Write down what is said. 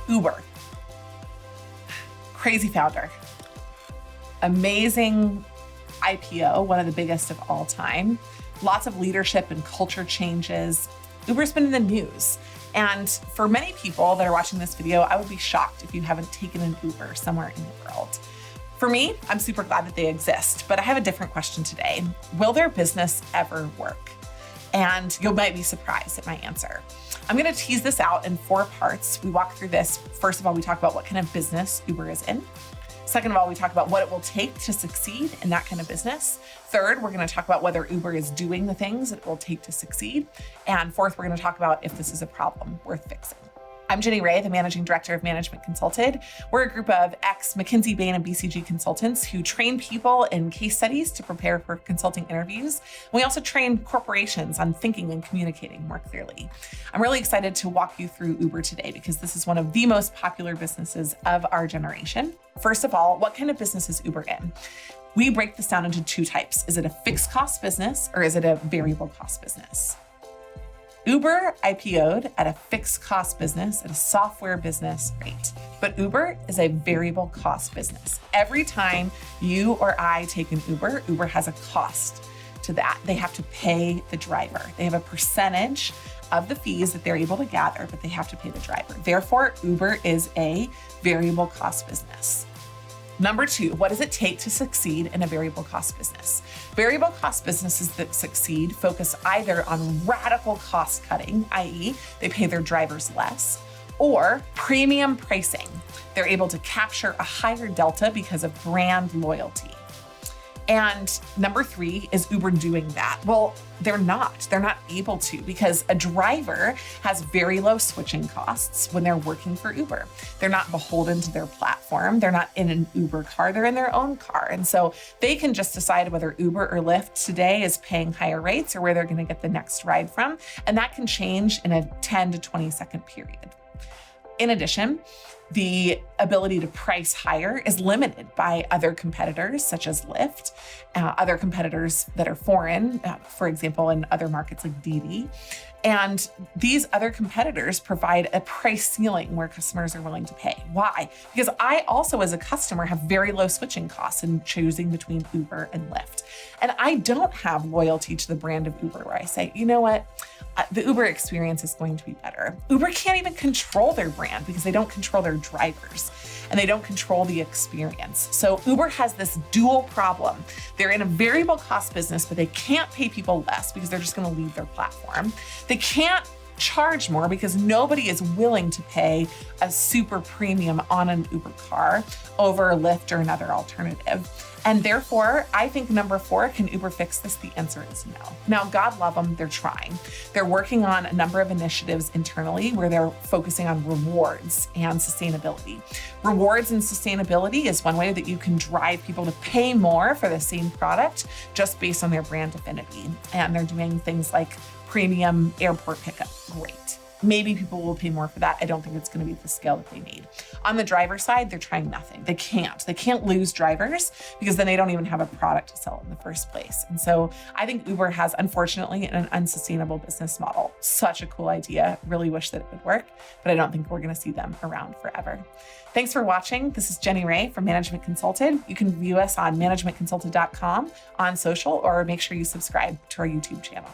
Uber. Crazy founder. Amazing IPO, one of the biggest of all time. Lots of leadership and culture changes. Uber's been in the news. And for many people that are watching this video, I would be shocked if you haven't taken an Uber somewhere in the world. For me, I'm super glad that they exist, but I have a different question today. Will their business ever work? And you might be surprised at my answer. I'm gonna tease this out in 4 parts. We walk through this. First of all, we talk about what kind of business Uber is in. Second of all, we talk about what it will take to succeed in that kind of business. Third, we're gonna talk about whether Uber is doing the things that it will take to succeed. And fourth, we're gonna talk about if this is a problem worth fixing. I'm Jenny Ray, the Managing Director of Management Consulted. We're a group of ex-McKinsey, Bain, and BCG consultants who train people in case studies to prepare for consulting interviews. We also train corporations on thinking and communicating more clearly. I'm really excited to walk you through Uber today because this is one of the most popular businesses of our generation. First of all, what kind of business is Uber in? We break this down into 2 types. Is it a fixed cost business or is it a variable cost business? Uber IPO'd at a fixed cost business, at a software business rate. But Uber is a variable cost business. Every time you or I take an Uber, Uber has a cost to that. They have to pay the driver. They have a percentage of the fees that they're able to gather, but they have to pay the driver. Therefore, Uber is a variable cost business. Number 2, what does it take to succeed in a variable cost business? Variable cost businesses that succeed focus either on radical cost cutting, i.e., they pay their drivers less, or premium pricing. They're able to capture a higher delta because of brand loyalty. And number 3, is Uber doing that? Well, they're not able to because a driver has very low switching costs when they're working for Uber. They're not beholden to their platform. They're not in an Uber car, they're in their own car. And so they can just decide whether Uber or Lyft today is paying higher rates or where they're gonna get the next ride from. And that can change in a 10 to 20 second period. In addition, the ability to price higher is limited by other competitors such as Lyft, other competitors that are foreign, for example, in other markets like Didi. And these other competitors provide a price ceiling where customers are willing to pay. Why? Because I also, as a customer, have very low switching costs in choosing between Uber and Lyft. And I don't have loyalty to the brand of Uber where I say, you know what? The Uber experience is going to be better. Uber can't even control their brand because they don't control their drivers and they don't control the experience. So Uber has this dual problem. They're in a variable cost business, but they can't pay people less because they're just gonna leave their platform. They can't charge more because nobody is willing to pay a super premium on an Uber car over a Lyft or another alternative. And therefore, I think number 4, can Uber fix this? The answer is no. Now, God love them, they're trying. They're working on a number of initiatives internally where they're focusing on rewards and sustainability. Rewards and sustainability is one way that you can drive people to pay more for the same product just based on their brand affinity. And they're doing things like premium airport pickup. Great. Maybe people will pay more for that. I don't think it's going to be at the scale that they need. On the driver side, they're trying nothing. They can't lose drivers because then they don't even have a product to sell in the first place. And so I think Uber has, unfortunately, an unsustainable business model. Such a cool idea. Really wish that it would work, but I don't think we're going to see them around forever. Thanks for watching. This is Jenny Ray from Management Consulted. You can view us on managementconsulted.com, on social, or make sure you subscribe to our YouTube channel.